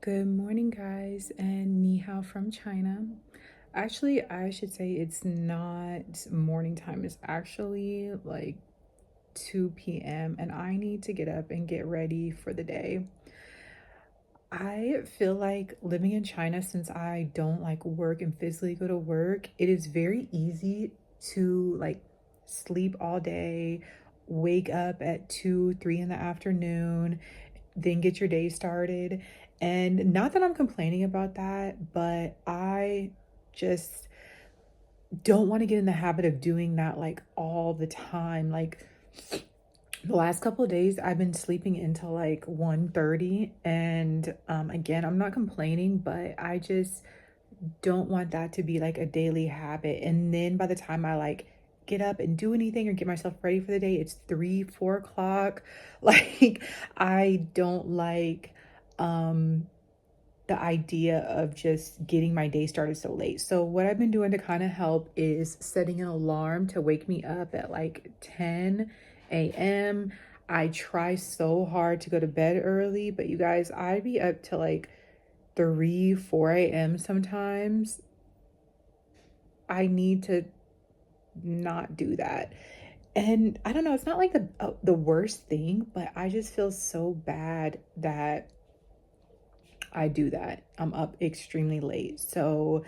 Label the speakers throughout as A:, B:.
A: Good morning, guys, and ni hao from China. Actually, I should say it's not morning time. It's actually like 2 p.m., and I need to get up and get ready for the day. I feel like living in China, since I don't like work and physically go to work, it is very easy to like sleep all day, wake up at 2, 3 in the afternoon, then get your day started. And not that I'm complaining about that, but I just don't want to get in the habit of doing that like all the time. Like the last couple of days I've been sleeping until like 1:30, and again, I'm not complaining, but I just don't want that to be like a daily habit. And then by the time I like get up and do anything or get myself ready for the day, it's 3, 4 o'clock. Like I don't like um the idea of just getting my day started so late. So what I've been doing to kind of help is setting an alarm to wake me up at like 10 a.m. I try so hard to go to bed early, but you guys, I'd be up to like 3, 4 a.m. sometimes. I need to not do that. And I don't know, it's not like the worst thing, but I just feel so bad that I do that. I'm up extremely late. So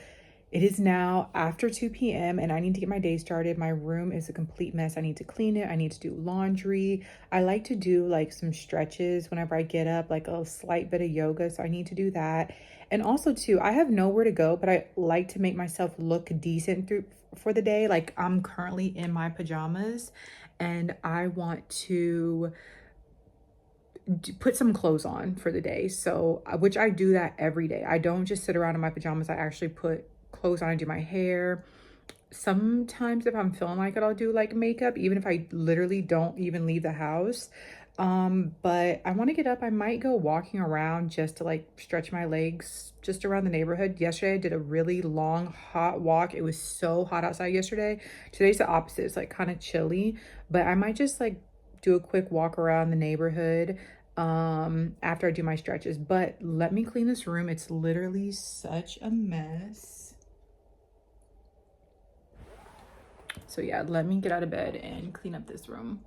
A: it is now after 2 p.m. and I need to get my day started. My room is a complete mess. I need to clean it. I need to do laundry. I like to do like some stretches whenever I get up, like a slight bit of yoga. So I need to do that. And also too, I have nowhere to go, but I like to make myself look decent through for the day. Like I'm currently in my pajamas and I want to put some clothes on for the day. So, which I do that every day. I don't just sit around in my pajamas. I actually put clothes on. I do my hair. Sometimes if I'm feeling like it, I'll do like makeup, even if I literally don't even leave the house. But I want to get up. I might go walking around just to like stretch my legs just around the neighborhood. Yesterday I did a really long hot walk. It was so hot outside yesterday. Today's the opposite. It's like kind of chilly, but I might just like do a quick walk around the neighborhood after I do my stretches. But let me clean this room. It's literally such a mess. So yeah, let me get out of bed and clean up this room.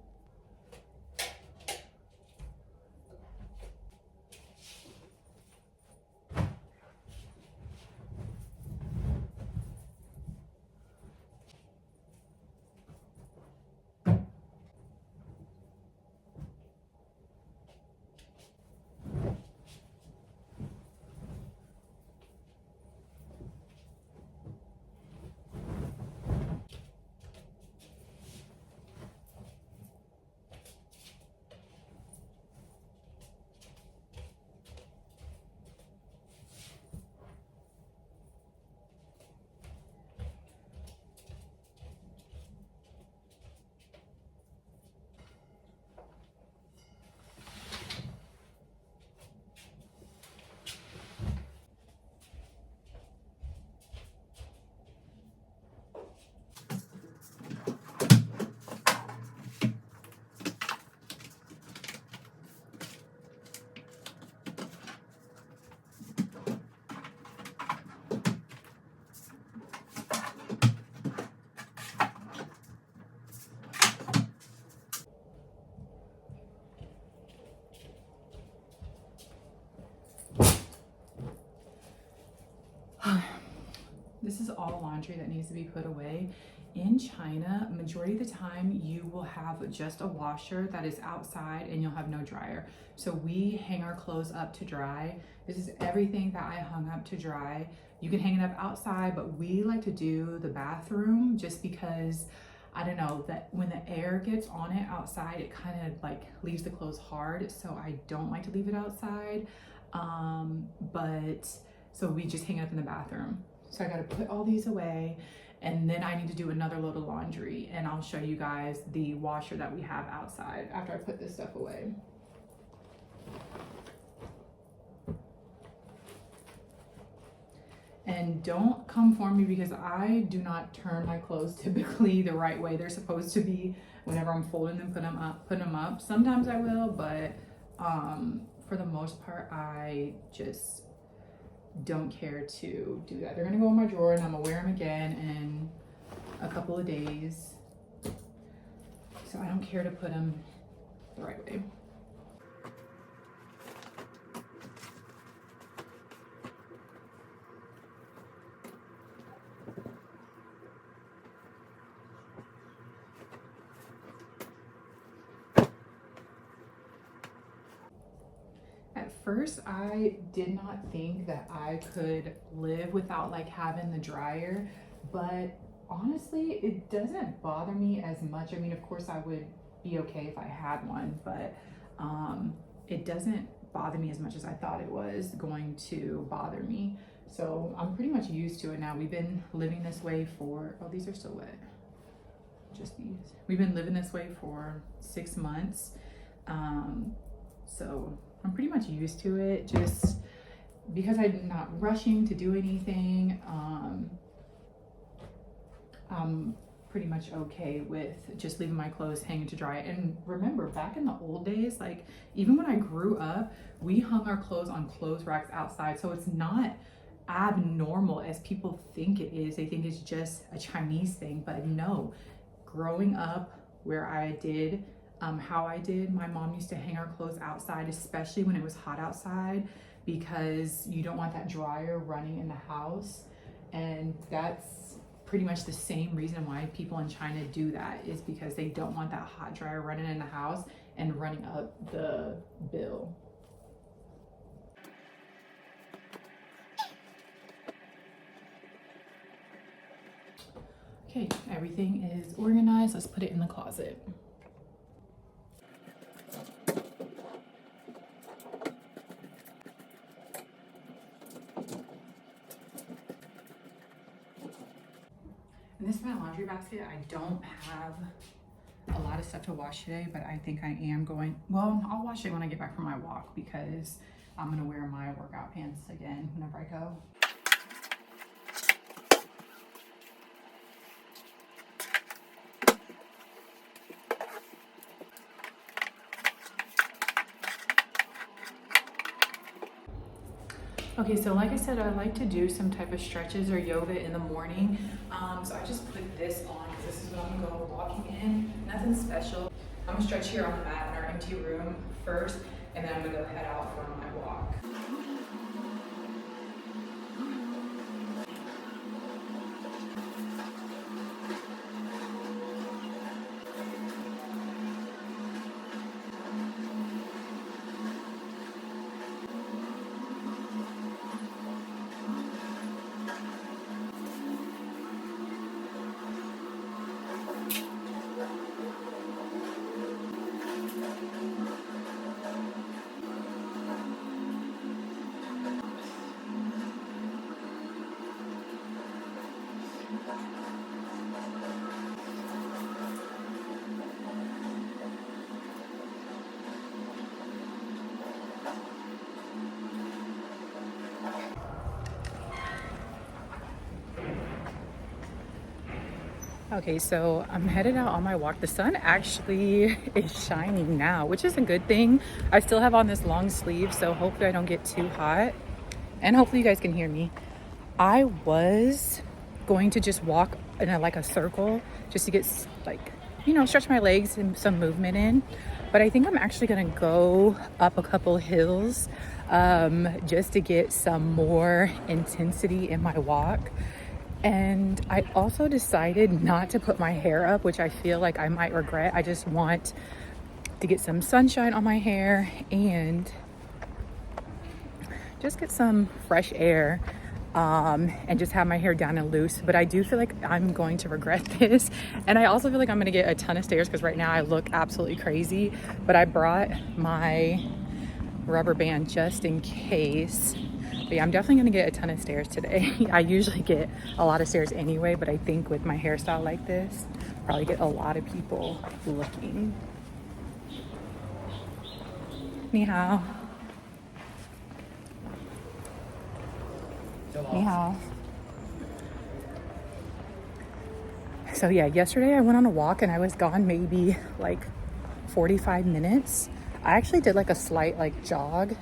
A: This is all laundry that needs to be put away. In China, majority of the time you will have just a washer that is outside and you'll have no dryer. So we hang our clothes up to dry. This is everything that I hung up to dry. You can hang it up outside, but we like to do the bathroom just because I don't know that when the air gets on it outside, it kind of like leaves the clothes hard. So I don't like to leave it outside. But so we just hang it up in the bathroom. So I got to put all these away and then I need to do another load of laundry and I'll show you guys the washer that we have outside after I put this stuff away. And don't come for me because I do not turn my clothes typically the right way they're supposed to be whenever I'm folding them, putting them up. Sometimes I will, but for the most part, I just don't care to do that. They're gonna go in my drawer and I'm gonna wear them again in a couple of days. So I don't care to put them the right way. At first, I did not think that I could live without like having the dryer, but honestly, it doesn't bother me as much. I mean, of course I would be okay if I had one, but it doesn't bother me as much as I thought it was going to bother me. So I'm pretty much used to it now. We've been living this way for, oh, these are still wet. Just these. We've been living this way for 6 months. So I'm pretty much used to it, just because I'm not rushing to do anything. I'm pretty much okay with just leaving my clothes hanging to dry. And remember, back in the old days, like even when I grew up, we hung our clothes on clothes racks outside. So it's not abnormal as people think it is. They think it's just a Chinese thing, but no. Growing up where I did, how I did, my mom used to hang our clothes outside, especially when it was hot outside, because you don't want that dryer running in the house. And that's pretty much the same reason why people in China do that, is because they don't want that hot dryer running in the house and running up the bill. Okay, everything is organized. Let's put it in the closet. And this is my laundry basket. I don't have a lot of stuff to wash today, but I think I am going, well, I'll wash it when I get back from my walk, because I'm gonna wear my workout pants again whenever I go. Okay, so like I said, I like to do some type of stretches or yoga in the morning. So I just put this on because this is what I'm gonna go walking in. Nothing special. I'm gonna stretch here on the mat in our empty room first, and then I'm gonna go head out for my walk. Okay, so I'm headed out on my walk. The sun actually is shining now, which is a good thing. I still have on this long sleeve, so hopefully I don't get too hot. And hopefully you guys can hear me. I was going to just walk in a circle just to get stretch my legs and some movement in. But I think I'm actually gonna go up a couple hills just to get some more intensity in my walk. And I also decided not to put my hair up, which I feel like I might regret. I just want to get some sunshine on my hair and just get some fresh air and just have my hair down and loose. But I do feel like I'm going to regret this. And I also feel like I'm going to get a ton of stares because right now I look absolutely crazy. But I brought my rubber band just in case. But yeah, I'm definitely gonna get a ton of stares today. I usually get a lot of stares anyway, but I think with my hairstyle like this, probably get a lot of people looking. Ni hao. Ni hao. So yeah, yesterday I went on a walk and I was gone maybe like 45 minutes. I actually did like a slight jog.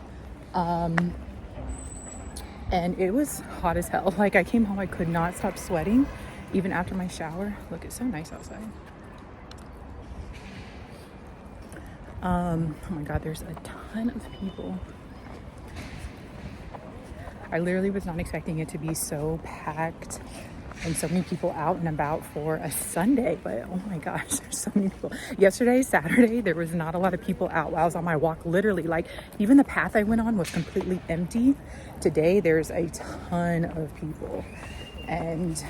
A: and it was hot as hell. Like, I came home, I could not stop sweating even after my shower. Look, it's so nice outside. Oh my god, there's a ton of people. I literally was not expecting it to be so packed and so many people out and about for a Sunday, but oh my gosh, there's so many people. Yesterday, Saturday, there was not a lot of people out while I was on my walk. Literally, like, even the path I went on was completely empty. Today, there's a ton of people, and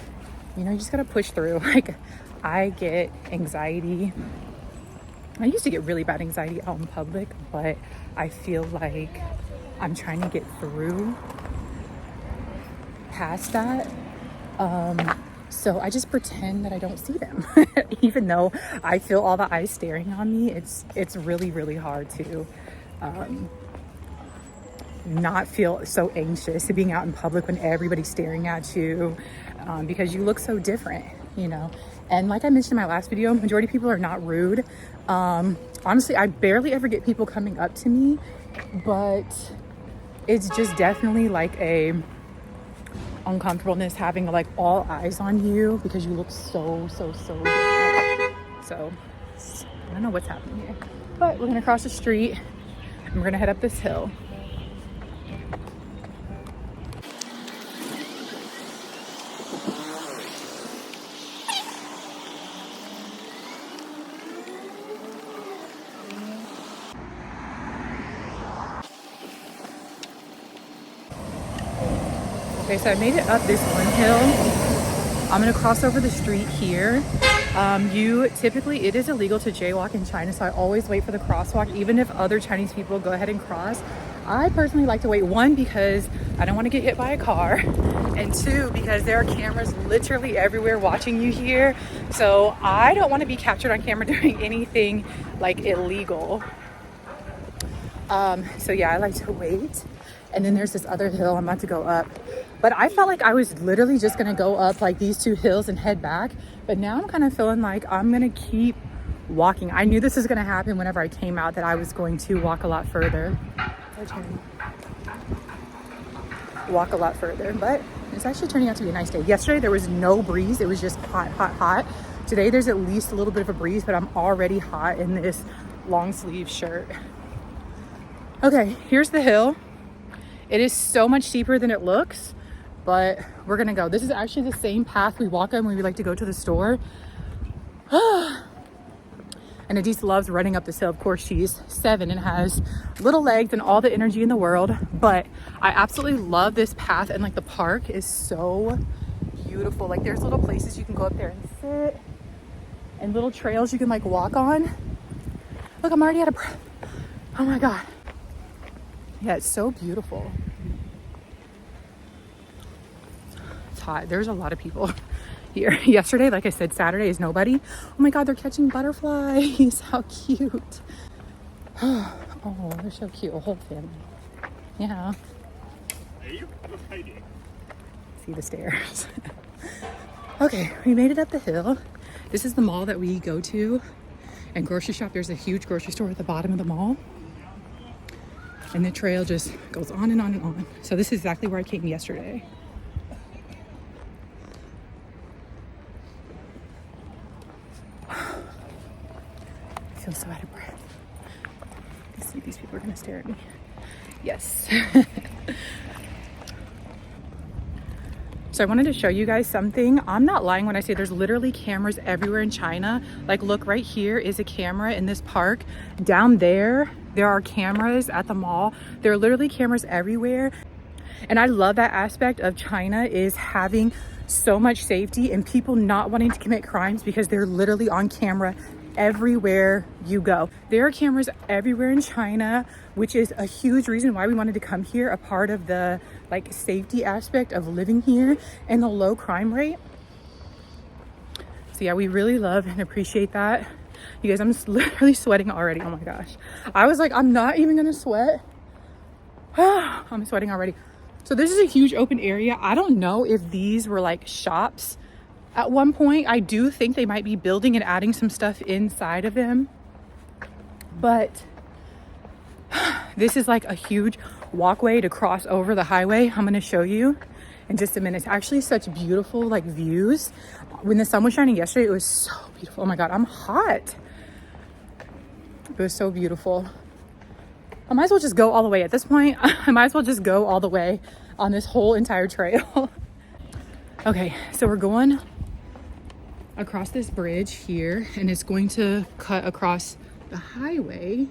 A: you know, you just gotta push through. Like, I get anxiety. I used to get really bad anxiety out in public, but I feel like I'm trying to get through past that. So I just pretend that I don't see them. Even though I feel all the eyes staring on me, it's really, really hard to not feel so anxious to being out in public when everybody's staring at you, because you look so different, you know. And like I mentioned in my last video, majority of people are not rude. Honestly, I barely ever get people coming up to me, but it's just definitely like a uncomfortableness having like all eyes on you because you look so different. So I don't know what's happening here, but we're gonna cross the street and we're gonna head up this hill. Okay, so I made it up this one hill. I'm gonna cross over the street here. It is illegal to jaywalk in China, so I always wait for the crosswalk, even if other Chinese people go ahead and cross. I personally like to wait, one, because I don't want to get hit by a car, and two, because there are cameras literally everywhere watching you here. So I don't want to be captured on camera doing anything like illegal. So yeah, I like to wait. And then there's this other hill I'm about to go up. But I felt like I was literally just gonna go up like these two hills and head back. But now I'm kind of feeling like I'm gonna keep walking. I knew this was gonna happen whenever I came out, that I was going to walk a lot further. Walk a lot further, but it's actually turning out to be a nice day. Yesterday there was no breeze. It was just hot. Today there's at least a little bit of a breeze, but I'm already hot in this long sleeve shirt. Okay, here's the hill. It is so much steeper than it looks, but we're gonna go. This is actually the same path we walk on when we like to go to the store. And Adise loves running up this hill. Of course, she's 7 and has little legs and all the energy in the world, but I absolutely love this path, and like the park is so beautiful. Like, there's little places you can go up there and sit, and little trails you can like walk on. Look, I'm already out of breath. Oh my God. Yeah, it's so beautiful. It's hot. There's a lot of people here. Yesterday, like I said, Saturday is nobody. Oh my God, they're catching butterflies. How cute. Oh, they're so cute. A whole family. Yeah. See the stairs. Okay, we made it up the hill. This is the mall that we go to and grocery shop. There's a huge grocery store at the bottom of the mall. And the trail just goes on and on and on. So this is exactly where I came yesterday. I feel so out of breath. I see these people are gonna stare at me. Yes. So I wanted to show you guys something. I'm not lying when I say there's literally cameras everywhere in China. Like, look, right here is a camera in this park. Down there are cameras at the mall. There are literally cameras everywhere. And I love that aspect of China, is having so much safety and people not wanting to commit crimes because they're literally on camera everywhere you go. There are cameras everywhere in China, which is a huge reason why we wanted to come here, a part of the like safety aspect of living here and the low crime rate. So yeah, we really love and appreciate that. You guys, I'm just literally sweating already. Oh my gosh. I was like, I'm not even gonna sweat. I'm sweating already. So this is a huge open area. I don't know if these were like shops at one point. I do think they might be building and adding some stuff inside of them. But this is like a huge walkway to cross over the highway. I'm gonna show you in just a minute. It's actually such beautiful like views. When the sun was shining yesterday, it was so beautiful. Oh my God, I'm hot. It was so beautiful. I might as well just go all the way at this point. I might as well just go all the way on this whole entire trail. Okay, so we're going across this bridge here, and it's going to cut across the highway.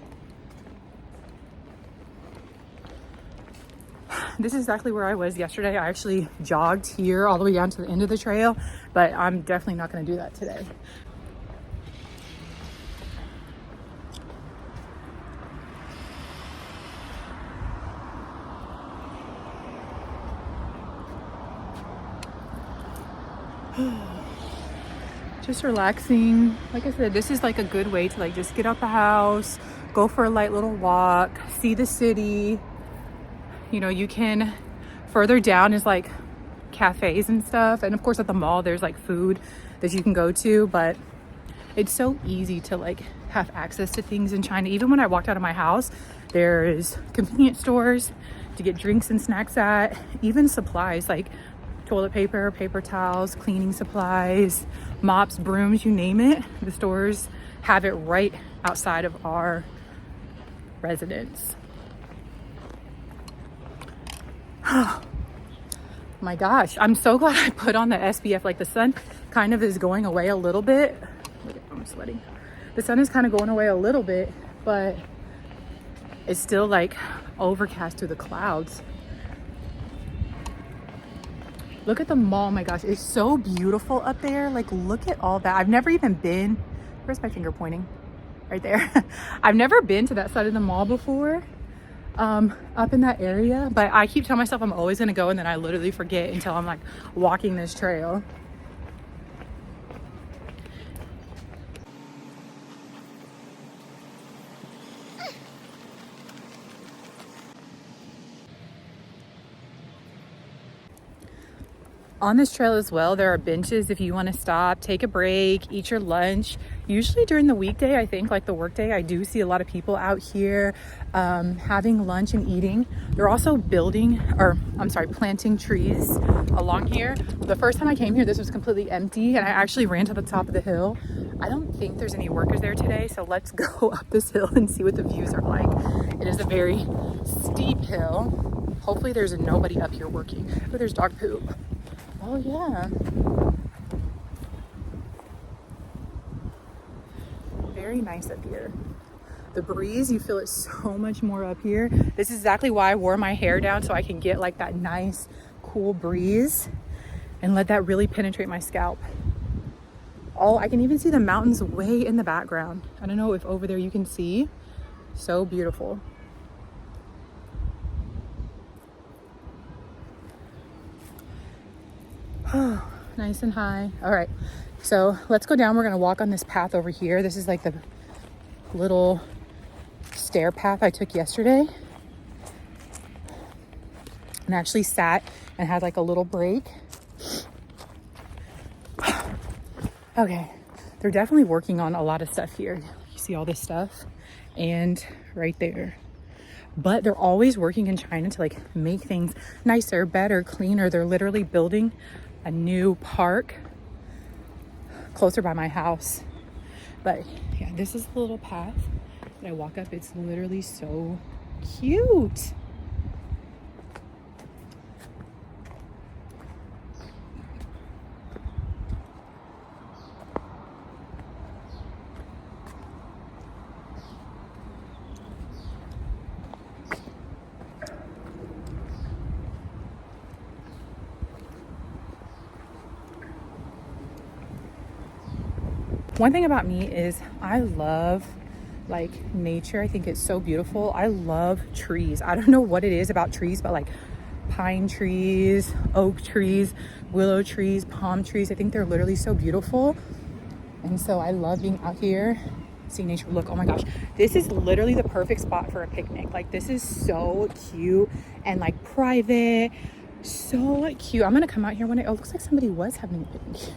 A: This is exactly where I was yesterday. I actually jogged here all the way down to the end of the trail, but I'm definitely not going to do that today. Just relaxing. Like I said, this is like a good way to like just get out the house, go for a light little walk, see the city. You know, you can, further down is like cafes and stuff, and of course at the mall there's like food that you can go to, but it's so easy to like have access to things in China. Even when I walked out of my house, there's convenience stores to get drinks and snacks at, even supplies like toilet paper, paper towels, cleaning supplies, mops, brooms, you name it. The stores have it right outside of our residence. My gosh, I'm so glad I put on the SPF. Like the sun kind of is going away a little bit. I'm sweating. The sun is kind of going away a little bit, but it's still like overcast through the clouds. Look at the mall. Oh my gosh, it's so beautiful up there. Like, look at all that. I've never even been, where's my finger pointing? Right there. I've never been to that side of the mall before, up in that area, but I keep telling myself I'm always gonna go, and then I literally forget until I'm like walking this trail. On this trail as well, there are benches if you want to stop, take a break, eat your lunch. Usually during the weekday, I think, like the workday, I do see a lot of people out here having lunch and eating. They're also planting trees along here. The first time I came here, this was completely empty, and I actually ran to the top of the hill. I don't think there's any workers there today, so let's go up this hill and see what the views are like. It is a very steep hill. Hopefully there's nobody up here working. Oh, there's dog poop. Oh yeah. Very nice up here. The breeze, you feel it so much more up here. This is exactly why I wore my hair down, so I can get like that nice cool breeze and let that really penetrate my scalp. I can even see the mountains way in the background. I don't know if over there you can see. So beautiful. Oh, nice and high. All right, so let's go down. We're gonna walk on this path over here. This is like the little stair path I took yesterday, and actually sat and had like a little break. Okay, they're definitely working on a lot of stuff here. You see all this stuff, and right there. But they're always working in China to like make things nicer, better, cleaner. They're literally building a new park closer by my house. But yeah, this is the little path that I walk up. It's literally so cute. One thing about me is I love like nature. I think it's so beautiful. I love trees. I don't know what it is about trees, but like pine trees, oak trees, willow trees, palm trees, I think they're literally so beautiful. And so I love being out here, seeing nature. Look, oh my gosh, this is literally the perfect spot for a picnic. Like this is so cute and like private, so cute. I'm gonna come out here one day. Oh, it looks like somebody was having a picnic.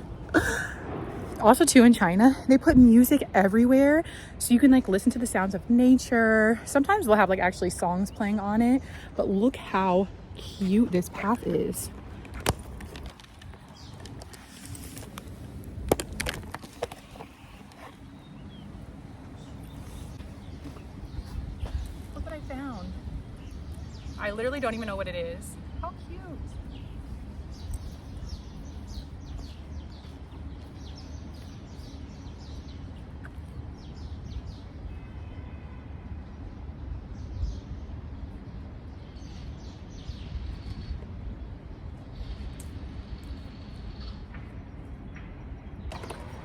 A: Also too, in China, they put music everywhere. So you can like listen to the sounds of nature. Sometimes they'll have like actually songs playing on it. But look how cute this path is. Look what I found. I literally don't even know what it is. How cute.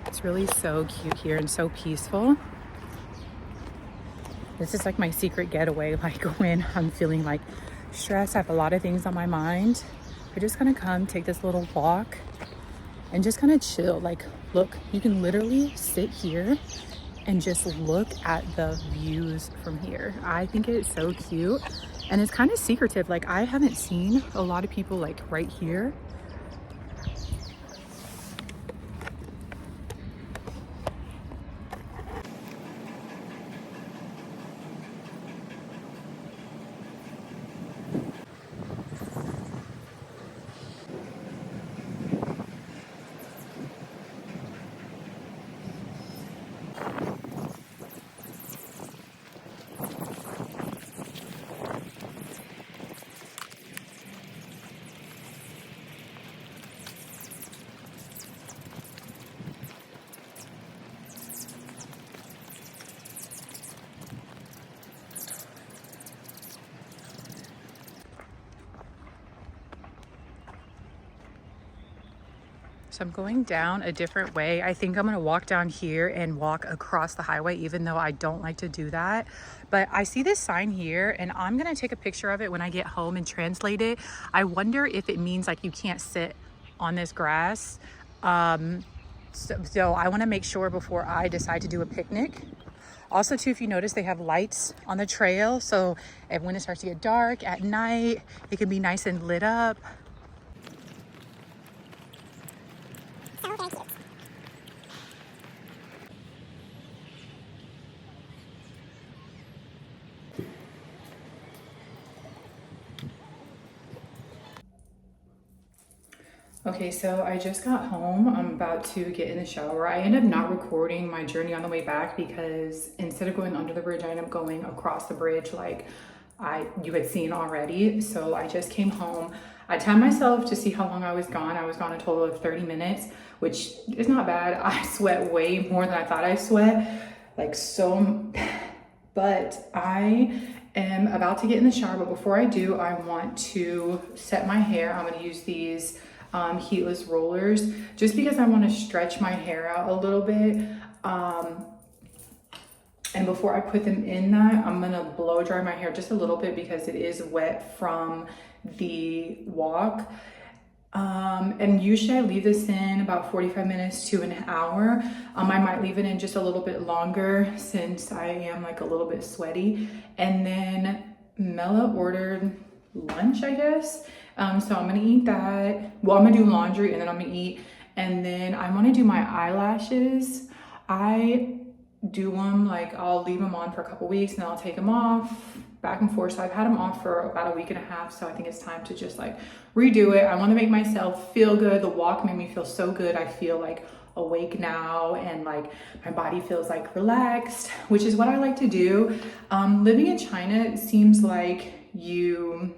A: It's really so cute here and so peaceful. This is like my secret getaway, like when I'm feeling like stressed, I have a lot of things on my mind. I just kind of come take this little walk and just kind of chill. Like, look, you can literally sit here and just look at the views from here. I think it's so cute and it's kind of secretive. Like, I haven't seen a lot of people like right here. So I'm going down a different way. I think I'm gonna walk down here and walk across the highway, even though I don't like to do that. But I see this sign here and I'm gonna take a picture of it when I get home and translate it. I wonder if it means like you can't sit on this grass. So I wanna make sure before I decide to do a picnic. Also too, if you notice, they have lights on the trail. So when it starts to get dark at night, it can be nice and lit up. Okay, so I just got home. I'm about to get in the shower. I ended up not recording my journey on the way back because instead of going under the bridge, I ended up going across the bridge like you had seen already. So I just came home. I timed myself to see how long I was gone. I was gone a total of 30 minutes, which is not bad. I sweat way more than I thought I sweat. Like so, but I am about to get in the shower. But before I do, I want to set my hair. I'm gonna use these heatless rollers just because I want to stretch my hair out a little bit. And before I put them in that, I'm gonna blow dry my hair just a little bit because it is wet from the walk. And usually I leave this in about 45 minutes to an hour. I might leave it in just a little bit longer since I am like a little bit sweaty. And then Mela ordered lunch, I guess. So I'm gonna eat that. Well, I'm gonna do laundry and then I'm gonna eat. And then I wanna do my eyelashes. I do them, like I'll leave them on for a couple weeks and then I'll take them off back and forth. So I've had them off for about a week and a half. So I think it's time to just like redo it. I wanna make myself feel good. The walk made me feel so good. I feel like awake now and like my body feels like relaxed, which is what I like to do. Living in China, it seems like you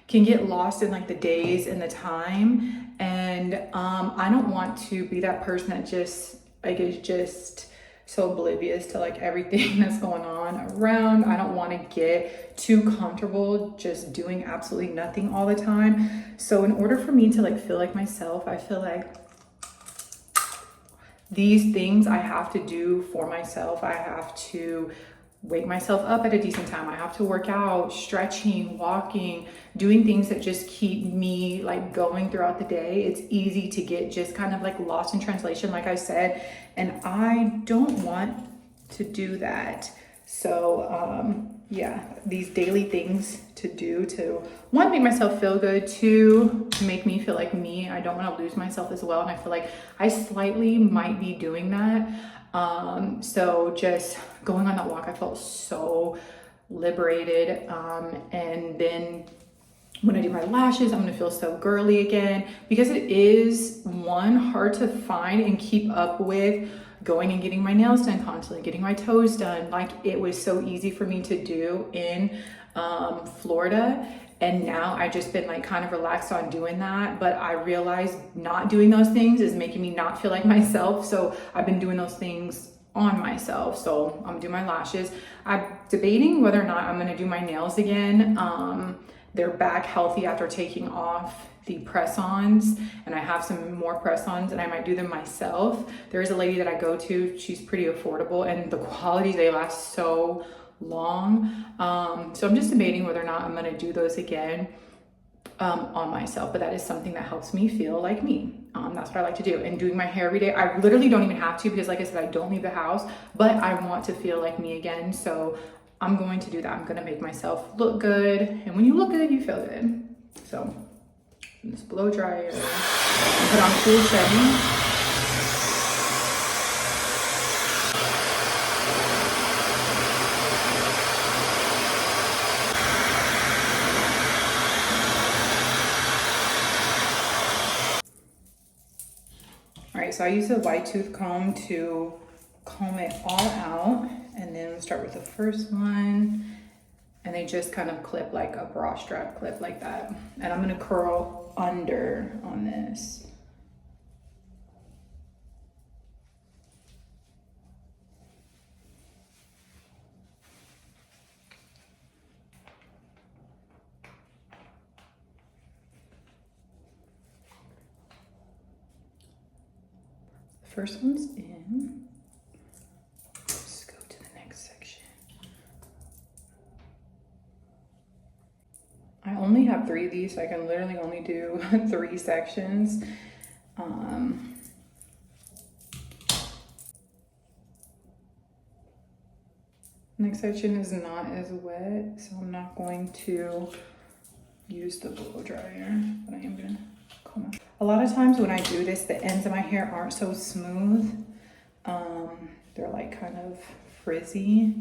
A: can get lost in like the days and the time. And I don't want to be that person that just like is just so oblivious to like everything that's going on around. I don't want to get too comfortable just doing absolutely nothing all the time. So in order for me to like feel like myself, I feel like these things I have to do for myself. I have to wake myself up at a decent time. I have to work out, stretching, walking, doing things that just keep me like going throughout the day. It's easy to get just kind of like lost in translation, like I said, and I don't want to do that. So yeah, these daily things to do to, one, make myself feel good, two, make me feel like me. I don't want to lose myself as well. And I feel like I slightly might be doing that. So just going on that walk, I felt so liberated. And then when I do my lashes, I'm gonna feel so girly again, because it is, one, hard to find and keep up with going and getting my nails done constantly, getting my toes done. Like, it was so easy for me to do in Florida. And now I've just been like kind of relaxed on doing that. But I realized not doing those things is making me not feel like myself. So I've been doing those things on myself. So I'm gonna do my lashes. I'm debating whether or not I'm gonna do my nails again. They're back healthy after taking off the press-ons, and I have some more press-ons, and I might do them myself. There is a lady that I go to, she's pretty affordable, and the quality, they last so long. So I'm just debating whether or not I'm gonna do those again on myself, but that is something that helps me feel like me. That's what I like to do. And doing my hair every day, I literally don't even have to, because like I said, I don't leave the house, but I want to feel like me again. So I'm going to do that. I'm gonna make myself look good. And when you look good, you feel good. So this blow dryer, put on cool setting. All right, so I use a wide tooth comb to comb it all out, and then we'll start with the first one, and they just kind of clip like a bra strap clip like that. And I'm gonna curl under on this. The first one's in. Let's go to the next section. I only have 3 of these, so I can literally only do 3 sections. Next section is not as wet, so I'm not going to use the blow dryer, but I am gonna comb it. A lot of times when I do this, the ends of my hair aren't so smooth. They're like kind of frizzy,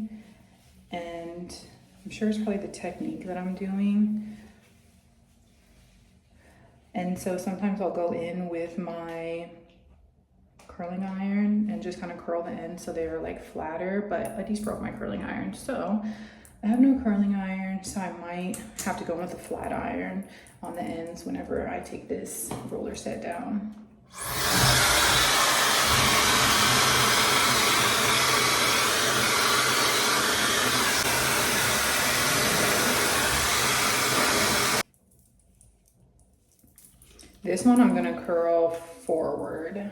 A: and I'm sure it's probably the technique that I'm doing. And so sometimes I'll go in with my curling iron and just kind of curl the ends so they're like flatter, but I just broke my curling iron. So I have no curling iron, so I might have to go with a flat iron on the ends whenever I take this roller set down. This one I'm gonna curl forward.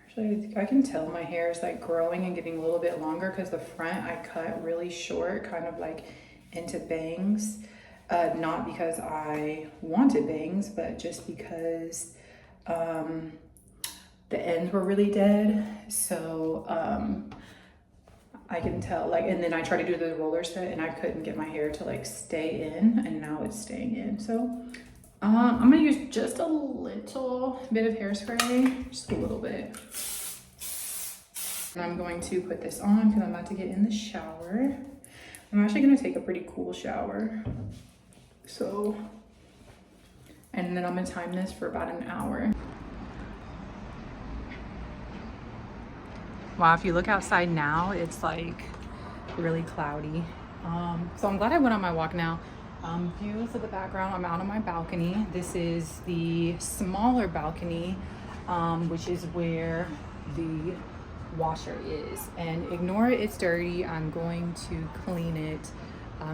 A: Actually, I can tell my hair is like growing and getting a little bit longer, because the front I cut really short, kind of like into bangs. Not because I wanted bangs, but just because the ends were really dead. So I can tell, like, and then I tried to do the roller set and I couldn't get my hair to like stay in, and now it's staying in. So I'm gonna use just a little bit of hairspray, just a little bit. And I'm going to put this on because I'm about to get in the shower. I'm actually gonna take a pretty cool shower. So, and then I'm gonna time this for about an hour. Wow, if you look outside now, it's like really cloudy. So I'm glad I went on my walk now. Views of the background, I'm out on my balcony. This is the smaller balcony, which is where the washer is. And ignore it's dirty, I'm going to clean it.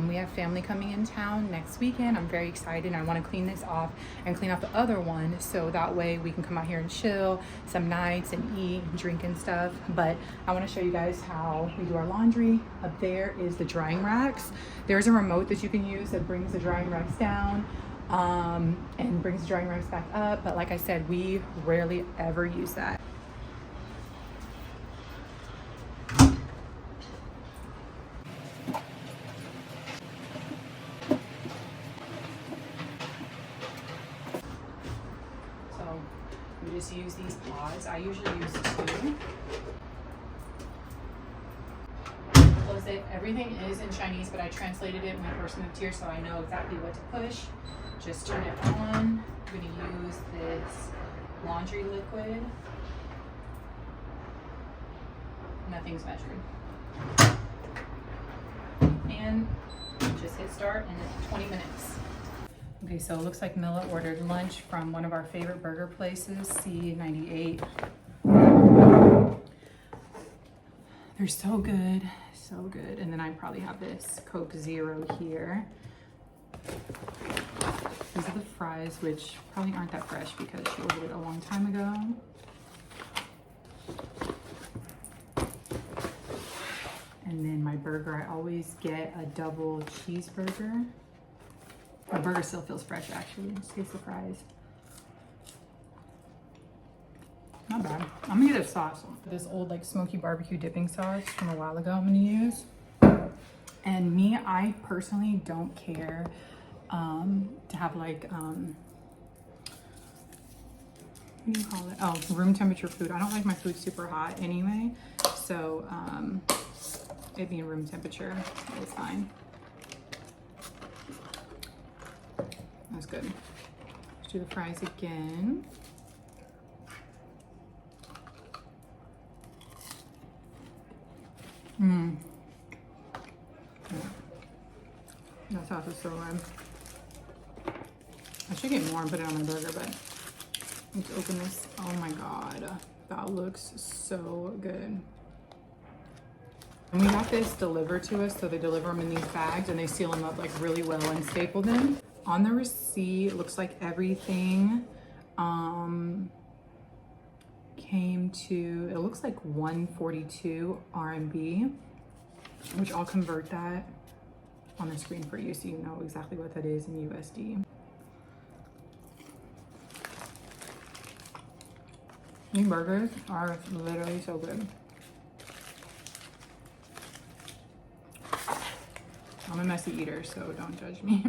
A: We have family coming in town next weekend. I'm very excited. I want to clean this off and clean off the other one, so that way we can come out here and chill some nights and eat and drink and stuff. But I want to show you guys how we do our laundry. Up there is the drying racks. There's a remote that you can use that brings the drying racks down and brings the drying racks back up. But like I said, we rarely ever use that. just use these pods. I usually use 2. Close it. Everything is in Chinese, but I translated it when I first moved here, so I know exactly what to push. Just turn it on. I'm going to use this laundry liquid. Nothing's measured. And just hit start in 20 minutes. Okay, so it looks like Mila ordered lunch from one of our favorite burger places, C98. They're so good, so good. And then I probably have this Coke Zero here. These are the fries, which probably aren't that fresh because she ordered it a long time ago. And then my burger, I always get a double cheeseburger. My burger still feels fresh, actually. Let's taste the fries. Not bad. I'm gonna get a sauce. This old like smoky barbecue dipping sauce from a while ago I'm gonna use. And me, I personally don't care to have like, what do you call it? Oh, room temperature food. I don't like my food super hot anyway. So it being room temperature is fine. That's good. Let's do the fries again. That sauce is so good. I should get more and put it on my burger, but let's open this. Oh my God, that looks so good. And we got this delivered to us, so they deliver them in these bags and they seal them up like really well and staple them. On the receipt, it looks like everything came to, it looks like 142 RMB, which I'll convert that on the screen for you so you know exactly what that is in USD. These burgers are literally so good. I'm a messy eater, so don't judge me.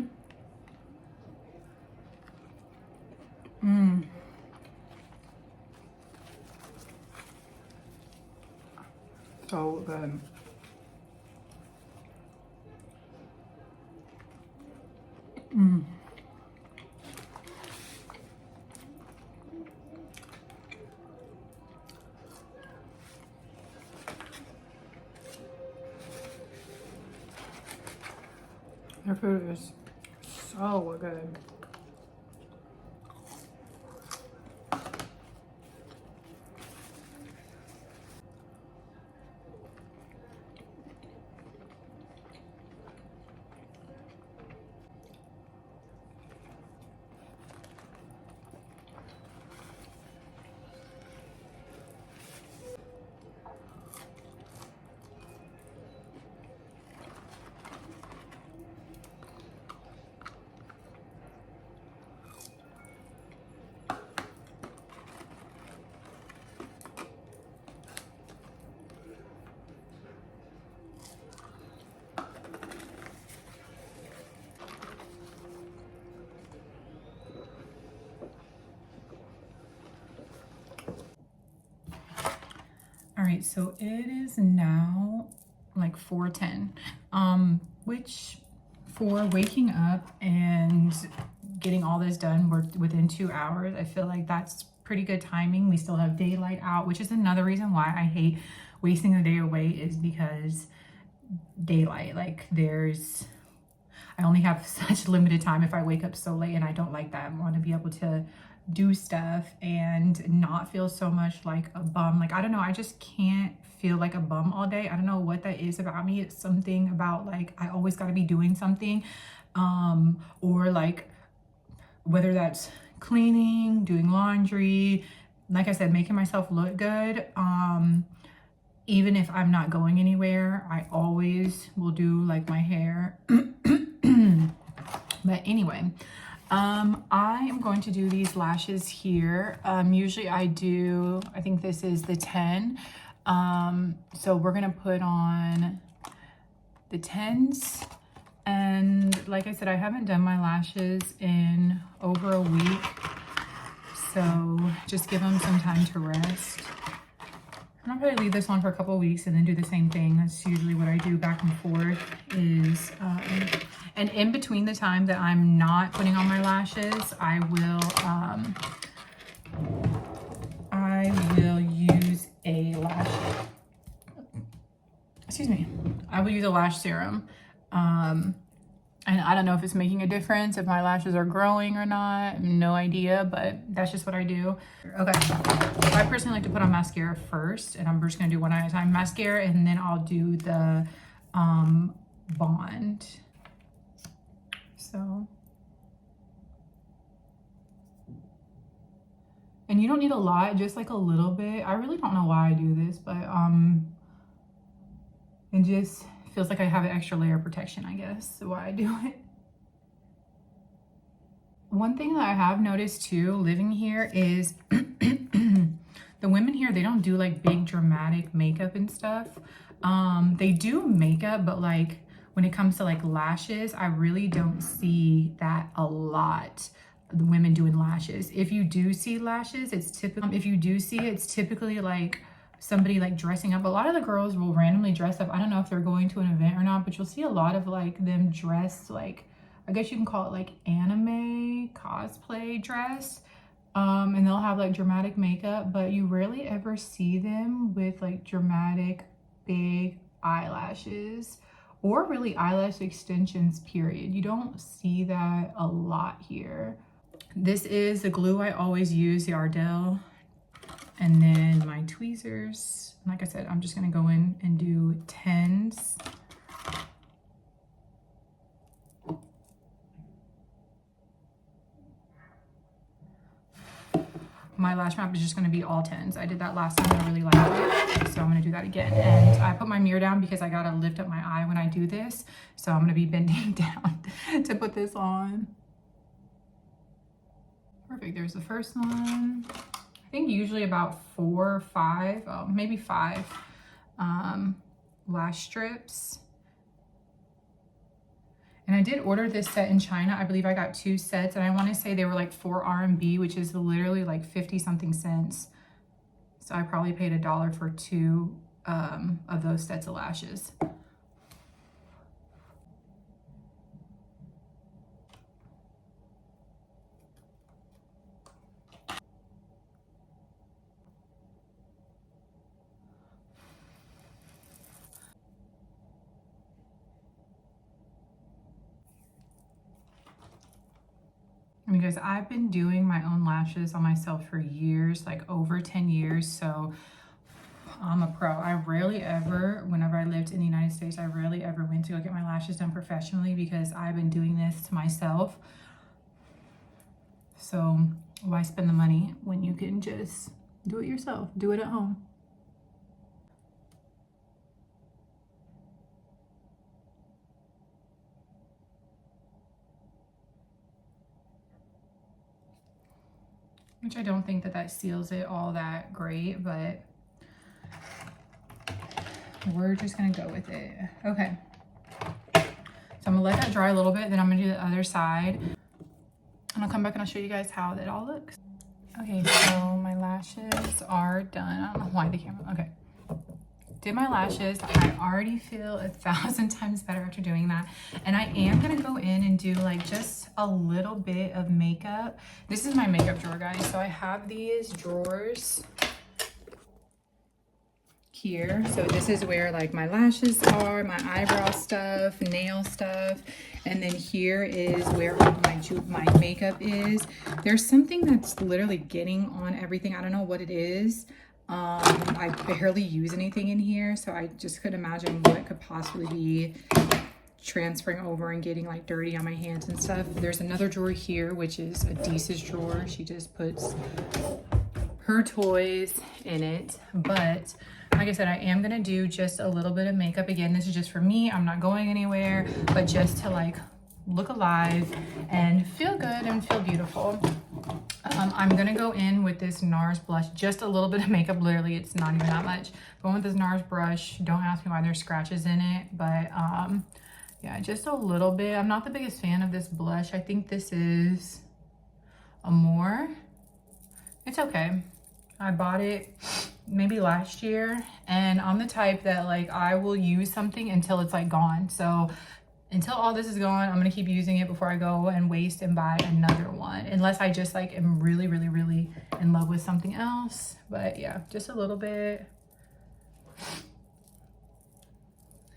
A: So good. Their food is so good. All right, so it is now like 4:10, which for waking up and getting all this done, we're within 2 hours. I feel like that's pretty good timing. We still have daylight out, which is another reason why I hate wasting the day away, is because daylight, like I only have such limited time if I wake up so late, and I don't like that. I want to be able to do stuff and not feel so much like a bum. Like, I don't know, I just can't feel like a bum all day. I don't know what that is about me. It's something about like I always got to be doing something, or like whether that's cleaning, doing laundry, like I said, making myself look good. Even if I'm not going anywhere, I always will do like my hair. But anyway, I am going to do these lashes here. Usually I think this is the 10. So we're gonna put on the 10s. And like I said, I haven't done my lashes in over a week. So So just give them some time to rest. And I'll probably leave this on for a couple of weeks and then do the same thing. That's usually what I do back and forth is, and in between the time that I'm not putting on my lashes, I will use a lash serum. And I don't know if it's making a difference, if my lashes are growing or not, no idea, but that's just what I do. Okay, I personally like to put on mascara first, and I'm just gonna do one at a time. Mascara, and then I'll do the bond. So, and you don't need a lot, just like a little bit. I really don't know why I do this, but it just feels like I have an extra layer of protection, I guess, so why I do it. One thing that I have noticed too, living here, is the women here, they don't do like big dramatic makeup and stuff. They do makeup, but like when it comes to like lashes, I really don't see that a lot. The women doing lashes. If you do see lashes, it's typically, if you do see it, it's typically like somebody like dressing up. A lot of the girls will randomly dress up. I don't know if they're going to an event or not, but you'll see a lot of like them dressed like, I guess you can call it like anime cosplay dress. And they'll have like dramatic makeup, but you rarely ever see them with like dramatic big eyelashes or really eyelash extensions, period. You don't see that a lot here. This is the glue I always use, the Ardell. And then my tweezers. Like I said, I'm just gonna go in and do 10s. My lash map is just gonna be all 10s. I did that last time and I really liked it, so I'm gonna do that again. And I put my mirror down because I gotta lift up my eye when I do this. So I'm gonna be bending down to put this on. Perfect, there's the first one. I think usually about 4 or 5, maybe 5 lash strips. And I did order this set in China. I believe I got 2 sets, and I want to say they were like 4 RMB, which is literally like 50 something cents. So I probably paid $1 for 2 of those sets of lashes. I mean, guys, I've been doing my own lashes on myself for years, like over 10 years. So I'm a pro. I rarely ever, whenever I lived in the United States, I rarely ever went to go get my lashes done professionally because I've been doing this to myself. So why spend the money when you can just do it yourself? Do it at home. Which I don't think that that seals it all that great, but we're just gonna go with it. Okay. So I'm gonna let that dry a little bit, then I'm gonna do the other side. And I'll come back and I'll show you guys how that all looks. Okay, so my lashes are done. I don't know why the camera, okay. Did my lashes. I already feel 1,000 times better after doing that. And I am gonna go in and do like just a little bit of makeup. This is my makeup drawer, guys. So I have these drawers here. So this is where like my lashes are, my eyebrow stuff, nail stuff. And then here is where my makeup is. There's something that's literally getting on everything. I don't know what it is. I barely use anything in here, so I just could imagine what could possibly be transferring over and getting like dirty on my hands and stuff. There's another drawer here, which is Adisa's drawer. She just puts her toys in it. But like I said, I am gonna do just a little bit of makeup. Again, this is just for me. I'm not going anywhere, but just to like look alive and feel good and feel beautiful. I'm gonna go in with this NARS blush, just a little bit of makeup, literally it's not even that much. Going with this NARS brush. Don't ask me why there's scratches in it, but yeah, just a little bit. I'm not the biggest fan of this blush. I think this is Amore. It's okay. I bought it maybe last year, and I'm the type that like I will use something until it's like gone. So until all this is gone, I'm gonna keep using it before I go and waste and buy another one. Unless I just like am really, really, really in love with something else. But yeah, just a little bit.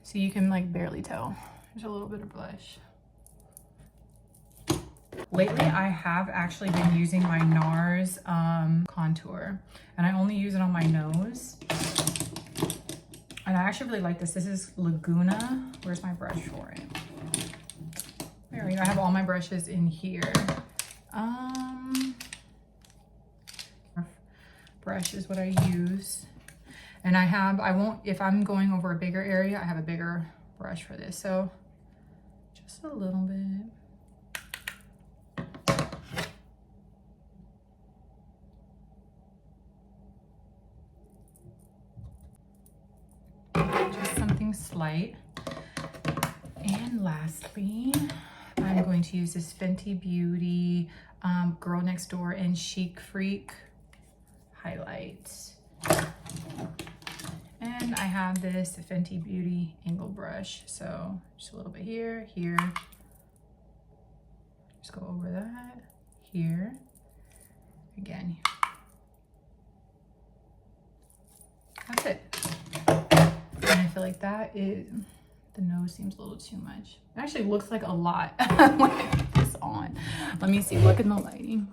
A: So you can like barely tell. There's a little bit of blush. Lately, I have actually been using my NARS contour, and I only use it on my nose. And I actually really like this. This is Laguna. Where's my brush for it? There we go. I have all my brushes in here. Brush is what I use. And if I'm going over a bigger area, I have a bigger brush for this. So just a little bit. Just something slight. And lastly, I'm going to use this Fenty Beauty Girl Next Door and Chic Freak highlight. And I have this Fenty Beauty angle brush. So just a little bit here, here. Just go over that, here, again. That's it. And I feel like that is, the nose seems a little too much. It actually looks like a lot when I put this on. Let me see, look in the lighting.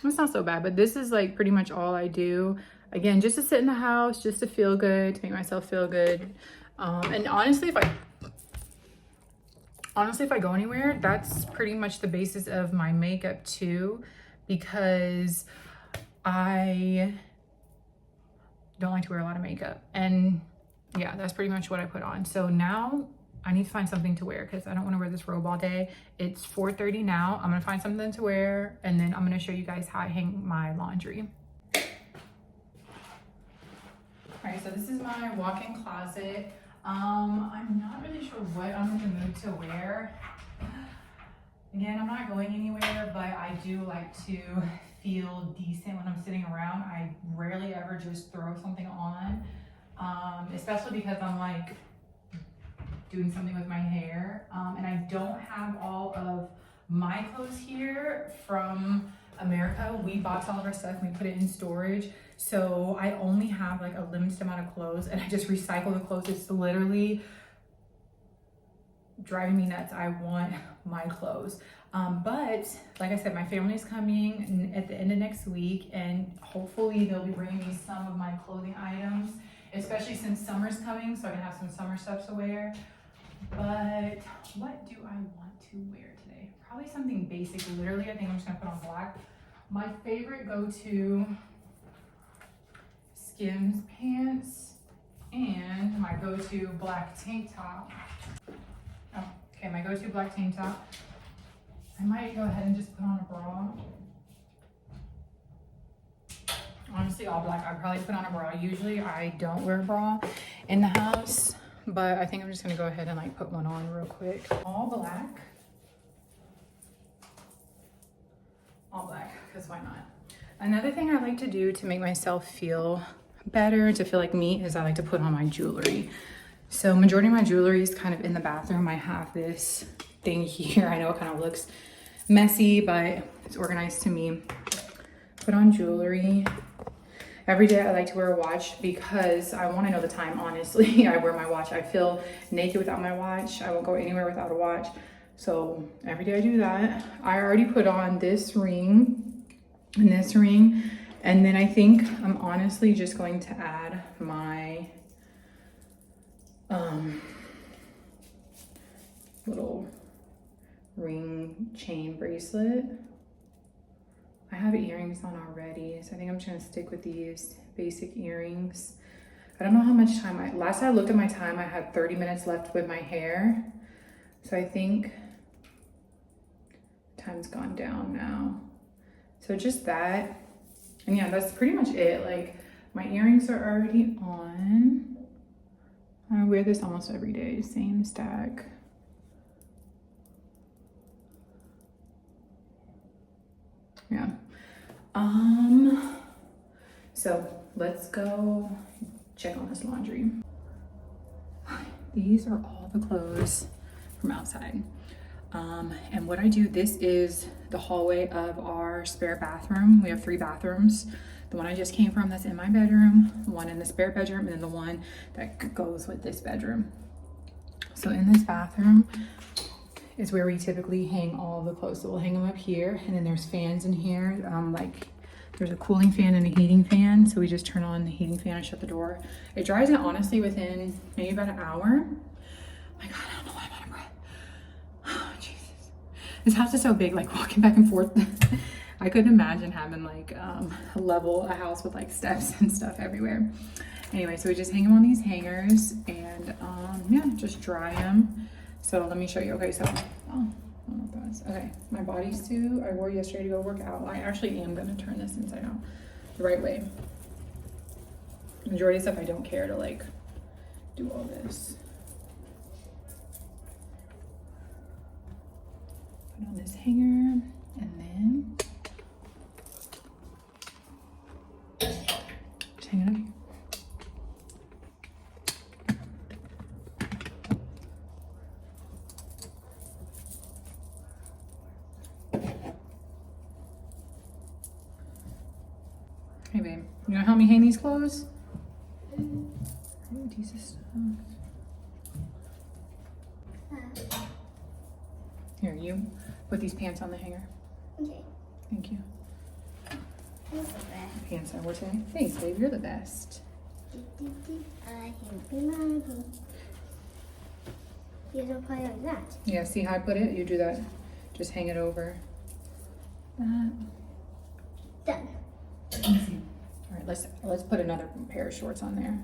A: It's not so bad, but this is like pretty much all I do. Again, just to sit in the house, just to feel good, to make myself feel good. And honestly, if I go anywhere, that's pretty much the basis of my makeup too, because I don't like to wear a lot of makeup. And yeah, that's pretty much what I put on. So now I need to find something to wear because I don't want to wear this robe all day. It's 4:30 now. I'm gonna find something to wear, and then I'm gonna show you guys how I hang my laundry. All right, so this is my walk-in closet. I'm not really sure what I'm in the mood to wear. Again, I'm not going anywhere, but I do like to feel decent when I'm sitting around. I rarely ever just throw something on, especially because I'm like doing something with my hair. And I don't have all of my clothes here from America. We box all of our stuff and we put it in storage. So I only have like a limited amount of clothes, and I just recycle the clothes. It's literally driving me nuts. I want my clothes. But like I said, my family's coming at the end of next week, and hopefully they'll be bringing me some of my clothing items, especially since summer's coming, so I can have some summer stuff to wear. But what do I want to wear today? Probably something basic. Literally, I think I'm just gonna put on black. My favorite go-to Skims pants and my go-to black tank top. Oh, okay, my go-to black tank top. I might go ahead and just put on a bra. Honestly, all black. I'd probably put on a bra. Usually I don't wear a bra in the house, but I think I'm just gonna go ahead and like put one on real quick. All black. All black, because why not? Another thing I like to do to make myself feel better, to feel like me, is I like to put on my jewelry. So majority of my jewelry is kind of in the bathroom. I have this thing here. I know it kind of looks messy, but it's organized to me. Put on jewelry. Every day I like to wear a watch because I want to know the time, honestly. I wear my watch. I feel naked without my watch. I won't go anywhere without a watch. So every day I do that. I already put on this ring and this ring. And then I think I'm honestly just going to add my little ring chain bracelet. I have earrings on already, so I think I'm just gonna stick with these basic earrings. I don't know how much time last I looked at my time, I had 30 minutes left with my hair. So I think time's gone down now. So just that. And yeah, that's pretty much it. Like, my earrings are already on. I wear this almost every day, same stack. Yeah, So let's go check on this laundry. These are all the clothes from outside. And what I do, this is the hallway of our spare bathroom. We have 3 bathrooms. The one I just came from, that's in my bedroom, the one in the spare bedroom, and then the one that goes with this bedroom. So in this bathroom is where we typically hang all the clothes. So we'll hang them up here, and then there's fans in here. Like there's a cooling fan and a heating fan. So we just turn on the heating fan and shut the door. It dries it honestly within maybe about an hour. Oh my God, I don't know why I'm out of breath. Oh, Jesus. This house is so big, like walking back and forth. I couldn't imagine having like a house with like steps and stuff everywhere. Anyway, so we just hang them on these hangers and yeah, just dry them. So let me show you. Okay, so, oh, I don't know what that is. Okay, my bodysuit I wore yesterday to go work out. I actually am gonna turn this inside out the right way. Majority of stuff I don't care to like do all this. Put on this hanger and then just hang it up here. Hey babe, you gonna help me hang these clothes? Oh, Jesus. Here, you put these pants on the hanger.
B: Okay.
A: Thank you.
B: You're the best.
A: Pants I wore today. Thanks, babe. You're the best.
B: I can be mommy. You don't play like that.
A: Yeah, see how I put it? You do that. Just hang it over. That.
B: Done.
A: Easy. All right, let's put another pair of shorts on there.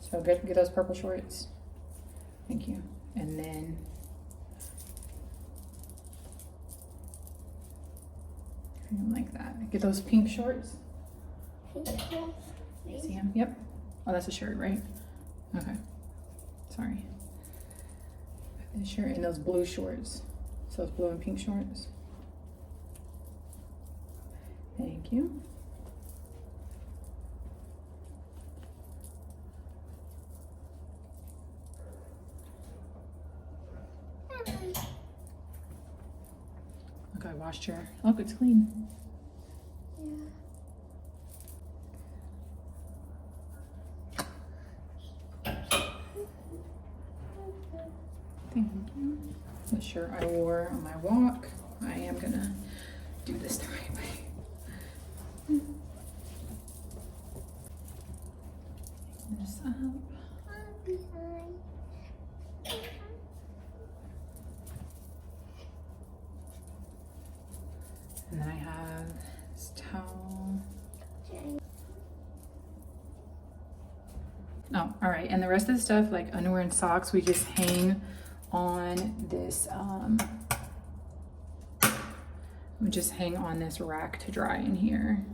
A: So get those purple shorts. Thank you. And then like that. Get those pink shorts. See them? Yep. Oh, that's a shirt, right? Okay. Sorry. This shirt and those blue shorts. So it's blue and pink shorts. Thank you. Look, I washed your. Look, it's clean.
B: Yeah.
A: Thank you. The shirt I wore on my walk. I am gonna do this the right way. This up. And then I have this towel. Oh, all right. And the rest of the stuff, like underwear and socks, we just hang on this, we just hang on this rack to dry in here.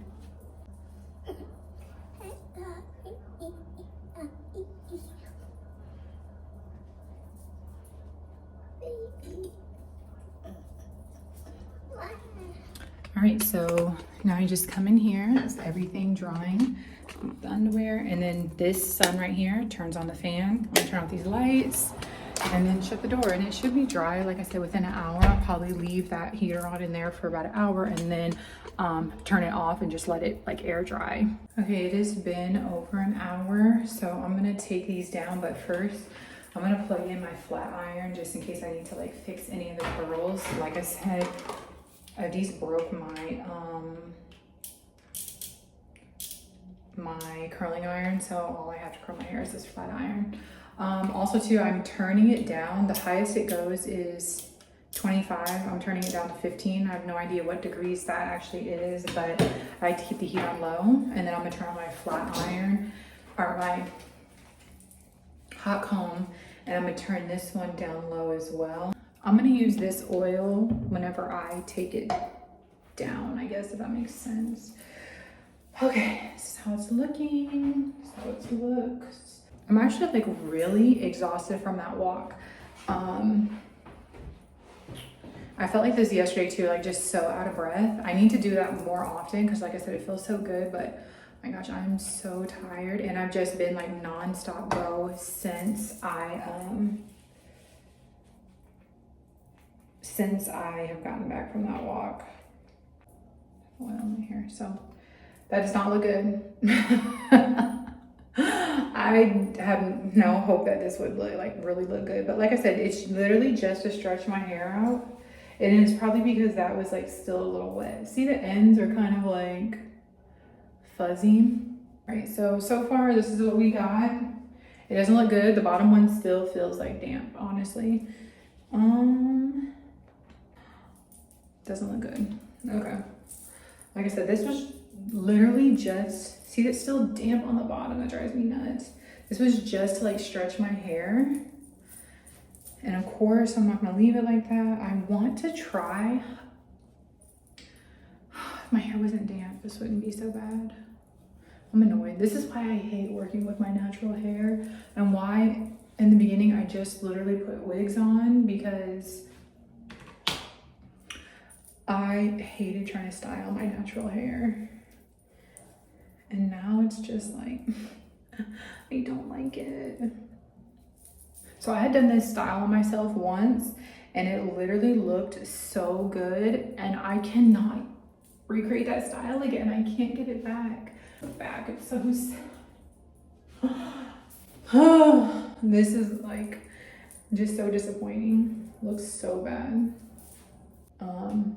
A: All right, so now I just come in here, it's everything drying, the underwear, and then this sun right here turns on the fan. I'm gonna turn off these lights and then shut the door, and it should be dry, like I said, within an hour. I'll probably leave that heater on in there for about an hour and then turn it off and just let it like air dry. Okay, it has been over an hour, so I'm gonna take these down, but first I'm gonna plug in my flat iron just in case I need to like fix any of the curls. Like I said, these broke my curling iron, so all I have to curl my hair is this flat iron. Also too, I'm turning it down. The highest it goes is 25. I'm turning it down to 15. I have no idea what degrees that actually is, but I like to keep the heat on low. And then I'm gonna turn on my flat iron or my hot comb, and I'm gonna turn this one down low as well. I'm gonna use this oil whenever I take it down, I guess, if that makes sense. Okay, this is how it's looking. This is how it looks. I'm actually like really exhausted from that walk. I felt like this yesterday too, like just so out of breath. I need to do that more often because like I said, it feels so good, but my gosh, I'm so tired and I've just been like non-stop go since I have gotten back from that walk. Oil in my hair, so that does not look good. I have no hope that this would look, like really look good, but like I said, it's literally just to stretch my hair out. And it's probably because that was like still a little wet. See, the ends are kind of like fuzzy. All right, so far this is what we got. It doesn't look good. The bottom one still feels like damp, honestly. Doesn't look good. Okay. Like I said, this was literally just, see, it's still damp on the bottom. That drives me nuts. This was just to like stretch my hair. And of course, I'm not gonna leave it like that. I want to try. If my hair wasn't damp, this wouldn't be so bad. I'm annoyed. This is why I hate working with my natural hair and why in the beginning I just literally put wigs on because I hated trying to style my natural hair. And now it's just like, I don't like it. So I had done this style on myself once and it literally looked so good and I cannot recreate that style again. I can't get it back. It's so this is like just so disappointing. Looks so bad. Oh.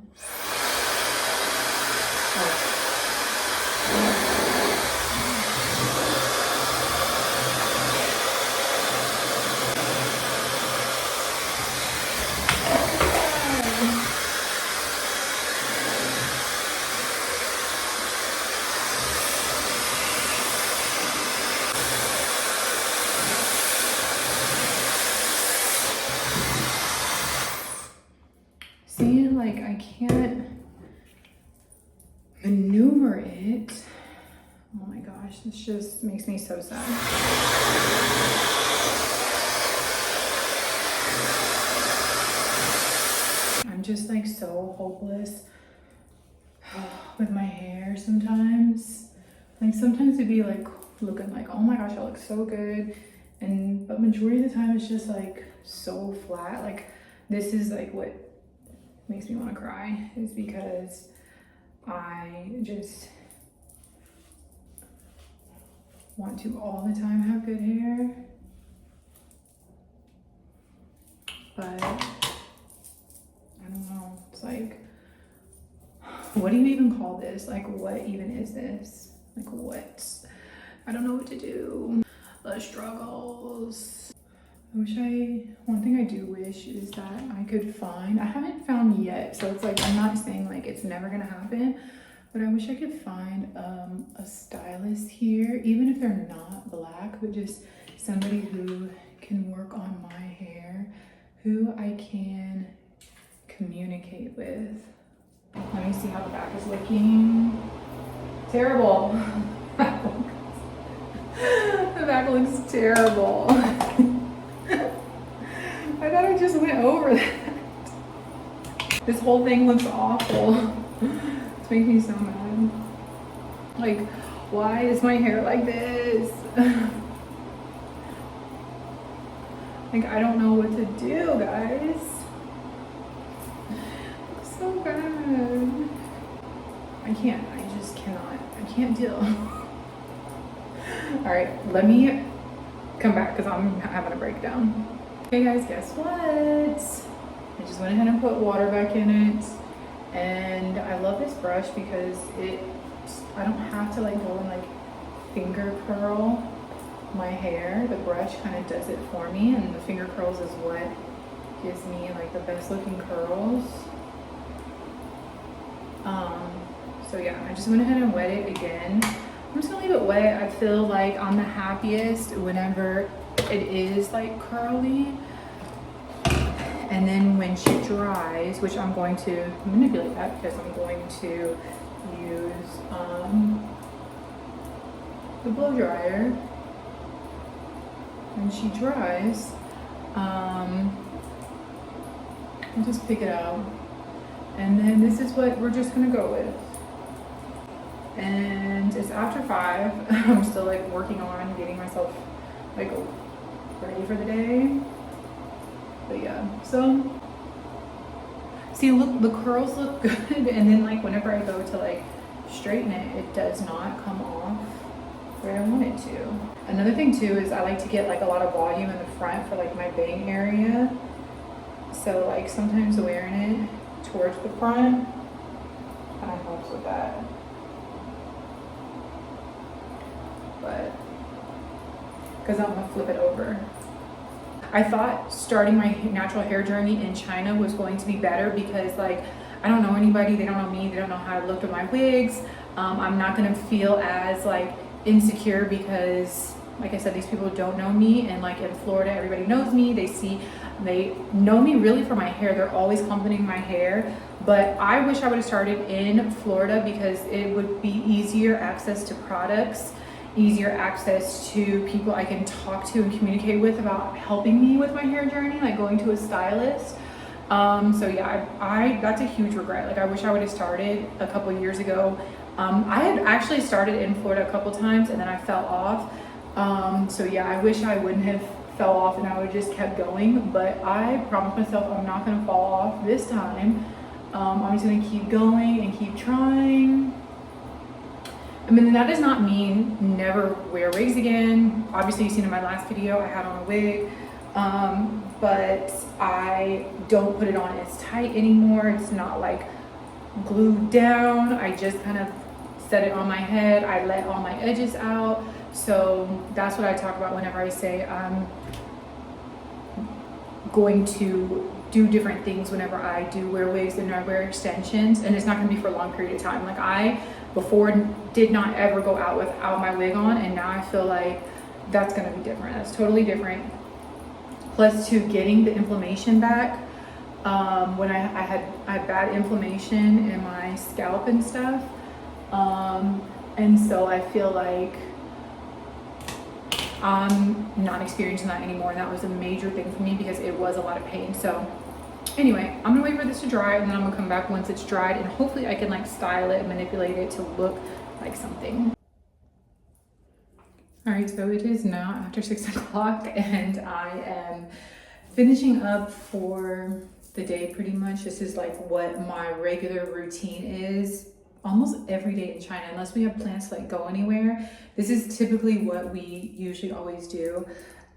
A: See, like I can't maneuver it. Oh my gosh, this just makes me so sad. I'm just like so hopeless with my hair sometimes. Like sometimes it'd be like looking like, oh my gosh, I look so good. But majority of the time it's just like so flat. Like this is like what makes me want to cry is because I just want to all the time have good hair, but I don't know. It's like, what do you even call this? Like, what even is this? Like, what? I don't know what to do. The struggles. One thing I do wish is that I could find, I haven't found yet, so it's like, I'm not saying like it's never gonna happen, but I wish I could find a stylist here, even if they're not black, but just somebody who can work on my hair, who I can communicate with. Let me see how the back is looking. Terrible. The back looks terrible. I thought I just went over that. This whole thing looks awful. It's making me so mad. Like, why is my hair like this? Like, I don't know what to do, guys. It's so bad. I just cannot. I can't deal. All right, let me come back because I'm having a breakdown. Okay guys, guess what? I just went ahead and put water back in it. And I love this brush because I don't have to like go and like finger curl my hair. The brush kind of does it for me, and the finger curls is what gives me like the best looking curls. So yeah, I just went ahead and wet it again. I'm just gonna leave it wet. I feel like I'm the happiest whenever it is like curly. And then when she dries, which I'm going to manipulate that because I'm going to use the blow dryer. When she dries, I'll just pick it out And then this is what we're just gonna go with. And it's after 5. I'm still like working on getting myself like ready for the day. But yeah, so see, look, the curls look good, and then like whenever I go to like straighten it, it does not come off where I want it to. Another thing too is I like to get like a lot of volume in the front for like my bang area. So like sometimes wearing it towards the front kind of helps with that. But because I'm gonna flip it over. I thought starting my natural hair journey in China was going to be better because like I don't know anybody, they don't know me, they don't know how I look with my wigs. I'm not gonna feel as like insecure because like I said, these people don't know me, and like in Florida everybody knows me. They know me really for my hair. They're always complimenting my hair, but I wish I would have started in Florida because it would be easier access to products, easier access to people I can talk to and communicate with about helping me with my hair journey, like going to a stylist. So yeah, I that's a huge regret. Like I wish I would have started a couple years ago. I had actually started in Florida a couple times and then I fell off. So yeah, I wish I wouldn't have fell off and I would have just kept going, but I promised myself I'm not gonna fall off this time. I'm just gonna keep going and keep trying. I mean, that does not mean never wear wigs again. Obviously, you've seen in my last video, I had on a wig, but I don't put it on as tight anymore. It's not like glued down. I just kind of set it on my head. I let all my edges out. So that's what I talk about whenever I say I'm going to do different things whenever I do wear wigs and I wear extensions, and it's not gonna be for a long period of time. Like I before did not ever go out without my wig on, and now I feel like that's gonna be different. That's totally different. Plus to getting the inflammation back. When I had bad inflammation in my scalp and stuff. And so I feel like I'm not experiencing that anymore. And that was a major thing for me because it was a lot of pain. So anyway, I'm gonna wait for this to dry and then I'm gonna come back once it's dried and hopefully I can like style it and manipulate it to look like something. All right, so it is now after 6 o'clock and I am finishing up for the day pretty much. This is like what my regular routine is almost every day in China, unless we have plans to like go anywhere. This is typically what we usually always do.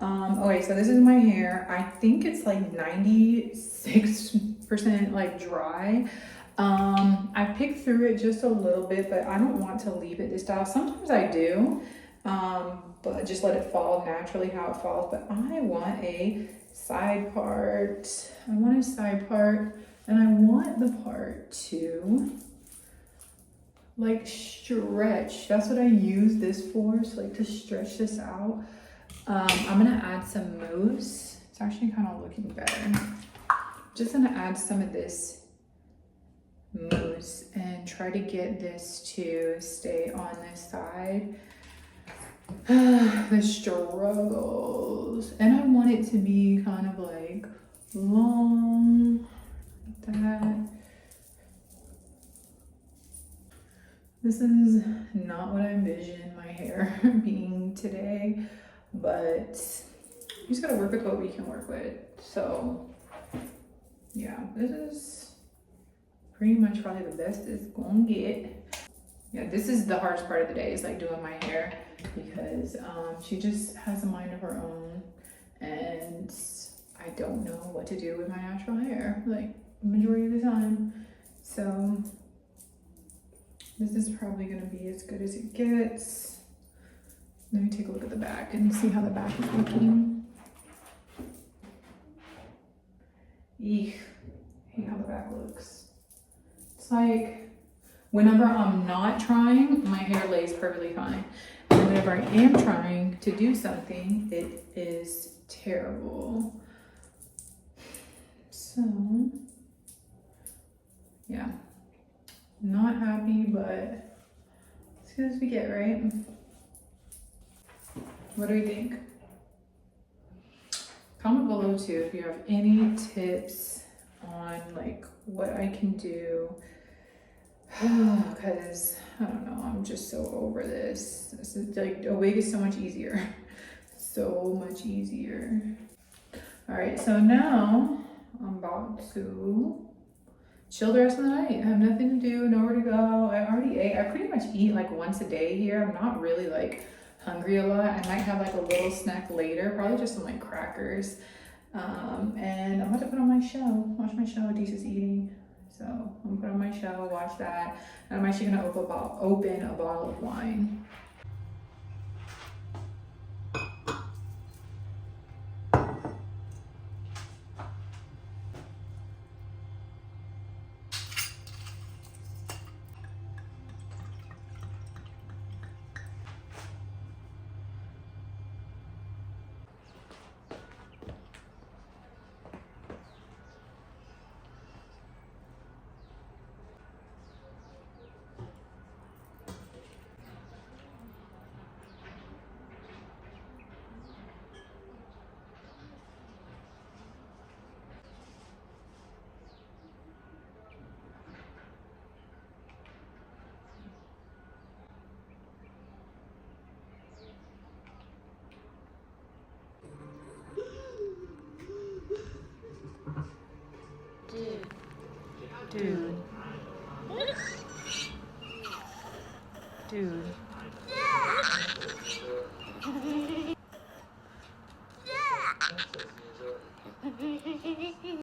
A: Okay, so this is my hair. I think it's like 96% like dry. I picked through it just a little bit, but I don't want to leave it this style. Sometimes I do, but just let it fall naturally how it falls. But I want a side part. I want a side part, and I want the part to like stretch. That's what I use this for, so like to stretch this out. I'm gonna add some mousse. It's actually kind of looking better. Just gonna add some of this mousse and try to get this to stay on this side. The struggles. And I want it to be kind of like long, like that. This is not what I envisioned my hair being today, but you just gotta work with what we can work with. So yeah, this is pretty much probably the best it's gonna get. Yeah, this is the hardest part of the day, is like doing my hair, because she just has a mind of her own and I don't know what to do with my natural hair like the majority of the time. So this is probably gonna be as good as it gets. Let me take a look at the back and see how the back is looking. Eek, hate how the back looks. It's like, whenever I'm not trying, my hair lays perfectly fine. And whenever I am trying to do something, it is terrible. So, yeah. Not happy, but as good as we get, right? What do we think? Comment below too if you have any tips on like what I can do because I don't know, I'm just so over this. This is like a wig is so much easier. So much easier. All right, so now I'm about to chill the rest of the night. I have nothing to do, nowhere to go. I already ate. I pretty much eat like once a day here. I'm not really like hungry a lot. I might have like a little snack later, probably just some like crackers. And I'm about to put on my show, watch my show. Adisha's eating. So I'm gonna put on my show, watch that. And I'm actually gonna open a bottle of wine. Dude. Dude.